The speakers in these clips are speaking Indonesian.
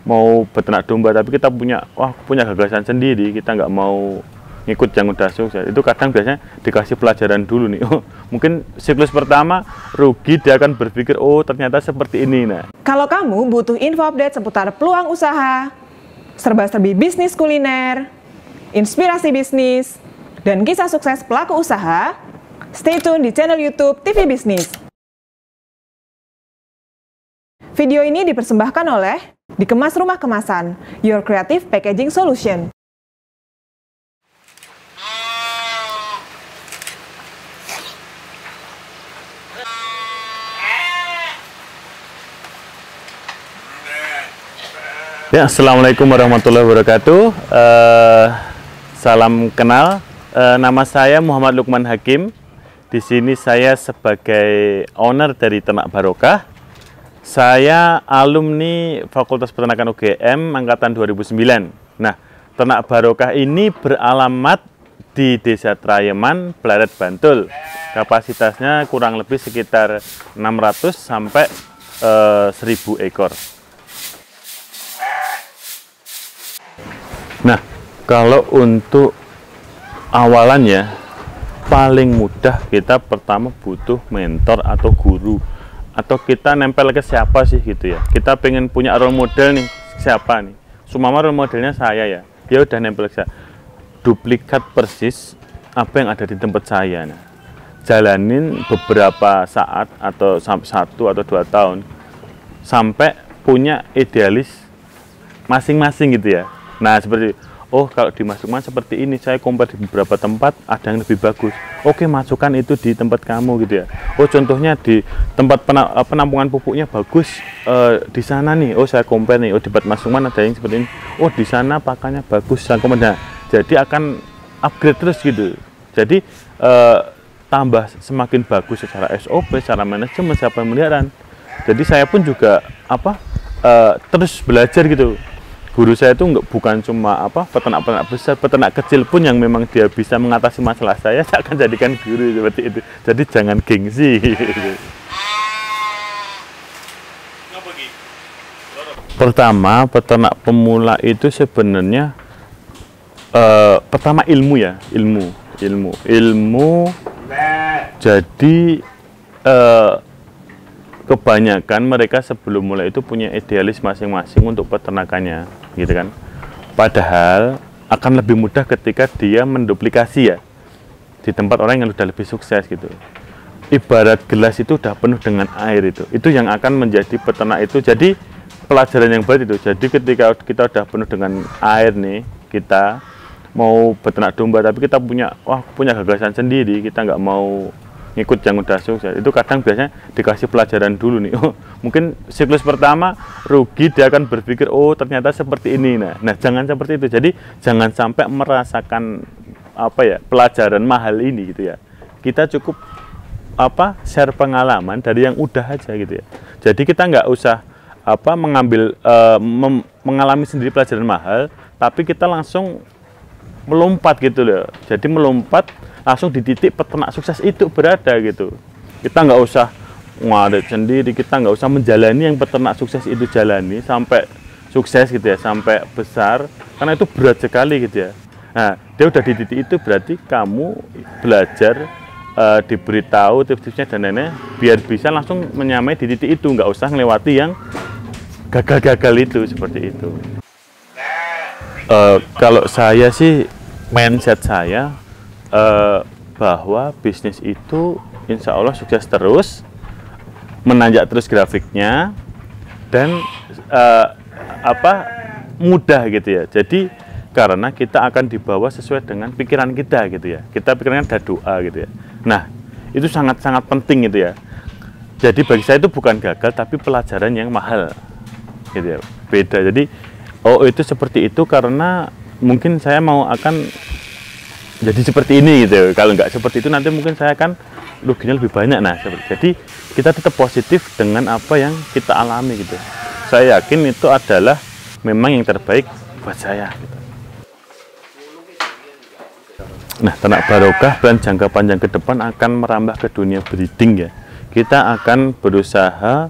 mau beternak domba tapi kita punya gagasan sendiri, kita nggak mau ngikut yang udah sukses, itu kadang biasanya dikasih pelajaran dulu nih. Mungkin siklus pertama rugi, dia akan berpikir oh ternyata seperti ini. Nah, kalau kamu butuh info update seputar peluang usaha, serba-serbi bisnis kuliner, inspirasi bisnis, dan kisah sukses pelaku usaha, stay tune di channel YouTube TV Bisnis. Video ini dipersembahkan oleh Dikemas Rumah Kemasan, Your Creative Packaging Solution. Ya, assalamualaikum warahmatullahi wabarakatuh. Salam kenal. Nama saya Muhammad Lukman Hakim. Di sini saya sebagai owner dari Ternak Barokah. Saya alumni Fakultas Peternakan UGM angkatan 2009. Nah, Ternak Barokah ini beralamat di Desa Trayeman, Blaret, Bantul. Kapasitasnya kurang lebih sekitar 600 sampai 1000 ekor. Nah, kalau untuk awalannya paling mudah kita pertama butuh mentor atau guru, atau kita nempel ke siapa sih gitu ya. Kita pengen punya role model nih, siapa nih? Sumama role modelnya saya ya. Ya udah nempel ke saya. Duplikat persis apa yang ada di tempat saya. Nah, jalanin beberapa saat atau sampai 1 atau 2 tahun sampai punya idealis masing-masing gitu ya. Nah, seperti oh kalau dimasukkan seperti ini, saya compare di beberapa tempat ada yang lebih bagus. Oke, masukkan itu di tempat kamu gitu ya. Oh, contohnya di tempat penampungan pupuknya bagus, di sana nih. Oh, saya compare nih. Oh, di tempat masukan ada yang seperti ini. Oh, di sana pakannya bagus, saya compare. Nah, jadi akan upgrade terus gitu. Jadi tambah semakin bagus secara SOP, secara manajemen, secara pemeliharaan. Jadi saya pun juga terus belajar gitu. Guru saya itu bukan cuma peternak-peternak besar, peternak kecil pun yang memang dia bisa mengatasi masalah saya akan jadikan guru seperti itu. Jadi jangan gengsi. Pertama, peternak pemula itu sebenarnya pertama ilmu ya, ilmu. Jadi kebanyakan mereka sebelum mulai itu punya idealis masing-masing untuk peternakannya, gitu kan. Padahal akan lebih mudah ketika dia menduplikasi ya di tempat orang yang sudah lebih sukses gitu. Ibarat gelas itu udah penuh dengan air, itu yang akan menjadi peternak itu. Jadi pelajaran yang baik itu. Jadi ketika kita udah penuh dengan air nih, kita mau beternak domba tapi kita punya gagasan sendiri, kita nggak mau ngikut yang udah sukses, itu kadang biasanya dikasih pelajaran dulu nih. Oh, mungkin siklus pertama rugi, dia akan berpikir oh ternyata seperti ini. Nah, jangan seperti itu. Jadi jangan sampai merasakan pelajaran mahal ini gitu ya. Kita cukup share pengalaman dari yang udah aja gitu ya. Jadi kita nggak usah mengambil mengalami sendiri pelajaran mahal, tapi kita langsung melompat gitu loh. Jadi melompat langsung di titik peternak sukses itu berada gitu. Kita nggak usah ngadet sendiri, kita nggak usah menjalani yang peternak sukses itu jalani sampai sukses gitu ya, sampai besar, karena itu berat sekali gitu ya. Nah, dia udah di titik itu, berarti kamu belajar, diberitahu tips-tipsnya dan lainnya biar bisa langsung menyamai di titik itu, nggak usah melewati yang gagal-gagal itu, seperti itu. Kalau saya sih, mindset saya bahwa bisnis itu insya Allah sukses terus, menanjak terus grafiknya, dan mudah gitu ya. Jadi karena kita akan dibawa sesuai dengan pikiran kita gitu ya. Kita pikirannya ada doa gitu ya. Nah, itu sangat-sangat penting gitu ya. Jadi bagi saya itu bukan gagal tapi pelajaran yang mahal gitu ya. Beda. Jadi itu seperti itu karena mungkin saya akan jadi seperti ini gitu. Kalau nggak seperti itu nanti mungkin saya akan ruginya lebih banyak. Nah, jadi kita tetap positif dengan apa yang kita alami gitu. Saya yakin itu adalah memang yang terbaik buat saya gitu. Nah, Ternak Barokah plan jangka panjang ke depan akan merambah ke dunia breeding ya. Kita akan berusaha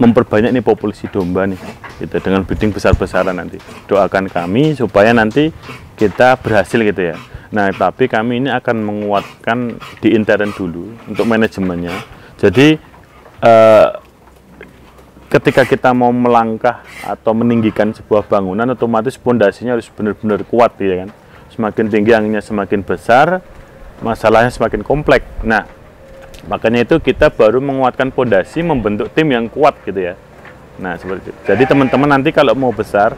memperbanyak nih populasi domba nih, gitu, dengan breeding besar-besaran nanti. Doakan kami supaya nanti kita berhasil gitu ya. Nah, tapi kami ini akan menguatkan di intern dulu untuk manajemennya. Jadi ketika kita mau melangkah atau meninggikan sebuah bangunan, otomatis pondasinya harus benar-benar kuat ya kan. Semakin tinggi anginnya semakin besar, masalahnya semakin kompleks. Nah, makanya itu kita baru menguatkan pondasi, membentuk tim yang kuat gitu ya. Nah, seperti itu. Jadi teman-teman nanti kalau mau besar,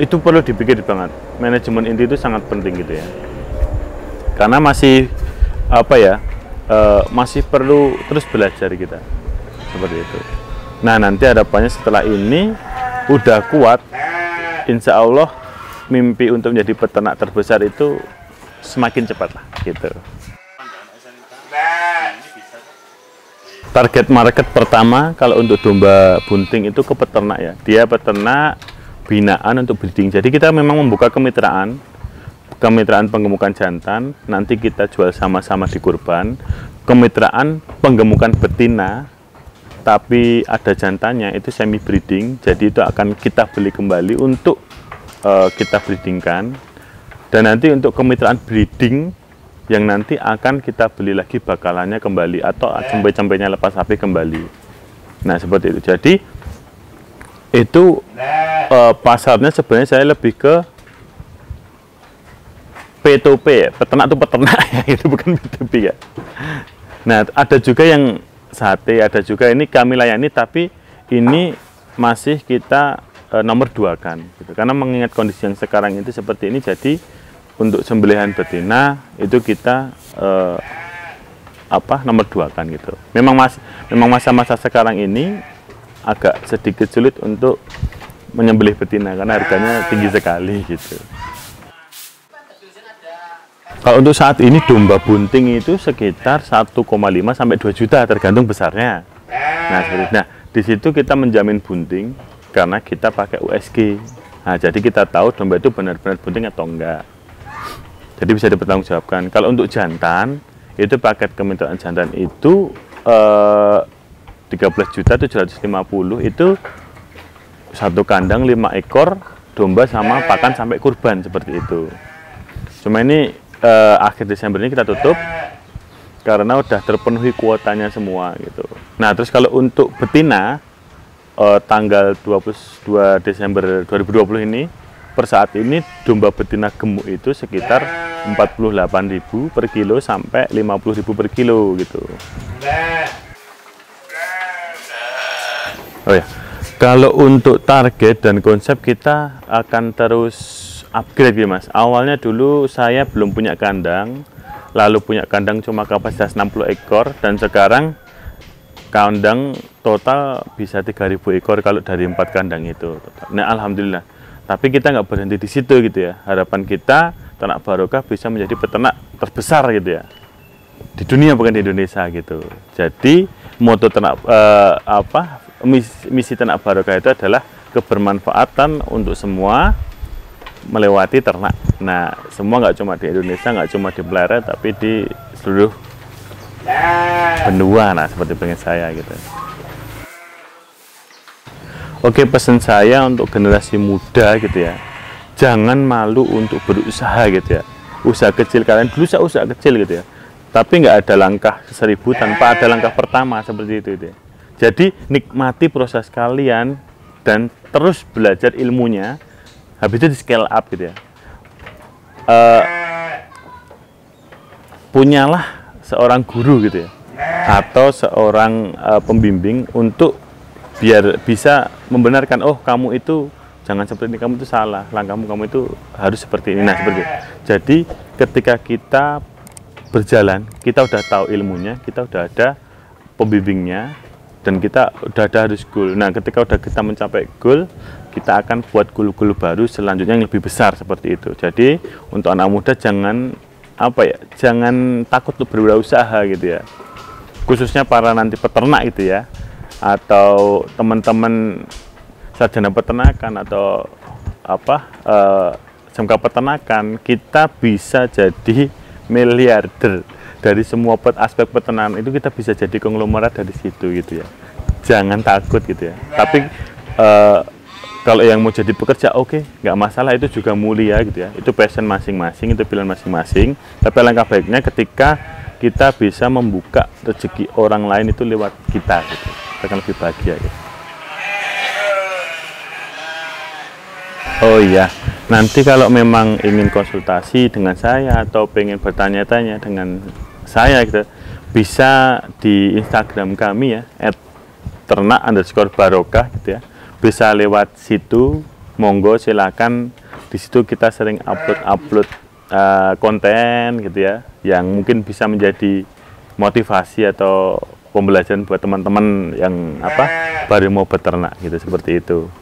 itu perlu dipikir banget. Manajemen inti itu sangat penting gitu ya. Karena masih masih perlu terus belajar kita. Seperti itu. Nah, nanti harapannya setelah ini udah kuat, insya Allah mimpi untuk menjadi peternak terbesar itu semakin cepat lah gitu. Target market pertama kalau untuk domba bunting itu ke peternak ya. Dia peternak binaan untuk breeding. Jadi kita memang membuka kemitraan penggemukan jantan, nanti kita jual sama-sama di kurban. Kemitraan penggemukan betina, tapi ada jantannya itu semi breeding. Jadi itu akan kita beli kembali untuk kita breedingkan. Dan nanti untuk kemitraan breeding yang nanti akan kita beli lagi bakalannya kembali atau sampai-sampainya lepas sapi kembali. Nah, seperti itu. Jadi itu pasarnya sebenarnya saya lebih ke P2P ya, peternak itu peternak ya, itu bukan P2P ya. Nah, ada juga yang sate, ada juga ini kami layani, tapi ini masih kita nomor 2 kan gitu. Karena mengingat kondisi yang sekarang itu seperti ini, jadi untuk sembelihan betina itu kita nomor 2 kan gitu. Memang masa-masa sekarang ini agak sedikit sulit untuk menyembelih betina karena harganya tinggi sekali gitu. Kalau untuk saat ini domba bunting itu sekitar 1,5 sampai 2 juta tergantung besarnya. Nah, di situ kita menjamin bunting karena kita pakai USG. Nah, jadi kita tahu domba itu benar-benar bunting atau enggak. Jadi bisa dipertanggungjawabkan. Kalau untuk jantan, itu paket kemitraan jantan itu 13.750.000 itu satu kandang 5 ekor domba sama pakan sampai kurban seperti itu. Cuma ini akhir Desember ini kita tutup karena udah terpenuhi kuotanya semua gitu. Nah, terus kalau untuk betina tanggal 22 Desember 2020 ini, per saat ini domba betina gemuk itu sekitar 48.000 per kilo sampai 50.000 per kilo gitu. Oh ya, kalau untuk target dan konsep kita akan terus upgrade ya Mas. Awalnya dulu saya belum punya kandang, lalu punya kandang cuma kapasitas 60 ekor, dan sekarang kandang total bisa 3.000 ekor kalau dari 4 kandang itu. Nah, alhamdulillah. Tapi kita nggak berhenti di situ gitu ya. Harapan kita Ternak Barokah bisa menjadi peternak terbesar gitu ya di dunia, bukan di Indonesia gitu. Jadi moto misi Ternak Barokah itu adalah kebermanfaatan untuk semua melewati ternak. Nah, semua nggak cuma di Indonesia, nggak cuma di Pleret, tapi di seluruh benua. Nah, seperti pengen saya gitu. Oke, pesan saya untuk generasi muda gitu ya, jangan malu untuk berusaha gitu ya. Usaha kecil, kalian dulu saya usaha kecil gitu ya, tapi nggak ada langkah 1000 tanpa ada langkah pertama seperti itu gitu ya. Jadi nikmati proses kalian dan terus belajar ilmunya. Habis itu di scale up gitu ya. Punyalah seorang guru gitu ya, atau seorang pembimbing untuk biar bisa membenarkan, oh kamu itu jangan seperti ini, kamu itu salah, langkahmu kamu itu harus seperti ini. Nah, seperti itu. Jadi ketika kita berjalan, kita udah tahu ilmunya, kita udah ada pembimbingnya, dan kita udah ada harus goal. Nah, ketika udah kita mencapai goal, kita akan buat goal-goal baru selanjutnya yang lebih besar seperti itu. Jadi untuk anak muda jangan jangan takut untuk berwirausaha gitu ya. Khususnya para nanti peternak gitu ya, atau teman-teman sarjana peternakan atau SMK peternakan, kita bisa jadi miliarder dari semua aspek peternakan itu. Kita bisa jadi konglomerat dari situ gitu ya. jangan takut gitu ya. Tapi kalau yang mau jadi pekerja, oke, nggak masalah, itu juga mulia gitu ya. Itu passion masing-masing, itu pilihan masing-masing. Tapi alangkah baiknya ketika kita bisa membuka rezeki orang lain itu lewat kita gitu. Kita akan lebih bahagia gitu. Oh iya, nanti kalau memang ingin konsultasi dengan saya atau pengen bertanya-tanya dengan saya gitu, bisa di Instagram kami ya, @ternak_barokah gitu ya. Bisa lewat situ, monggo silakan. Di situ kita sering upload konten gitu ya, yang mungkin bisa menjadi motivasi atau pembelajaran buat teman-teman yang baru mau beternak gitu, seperti itu.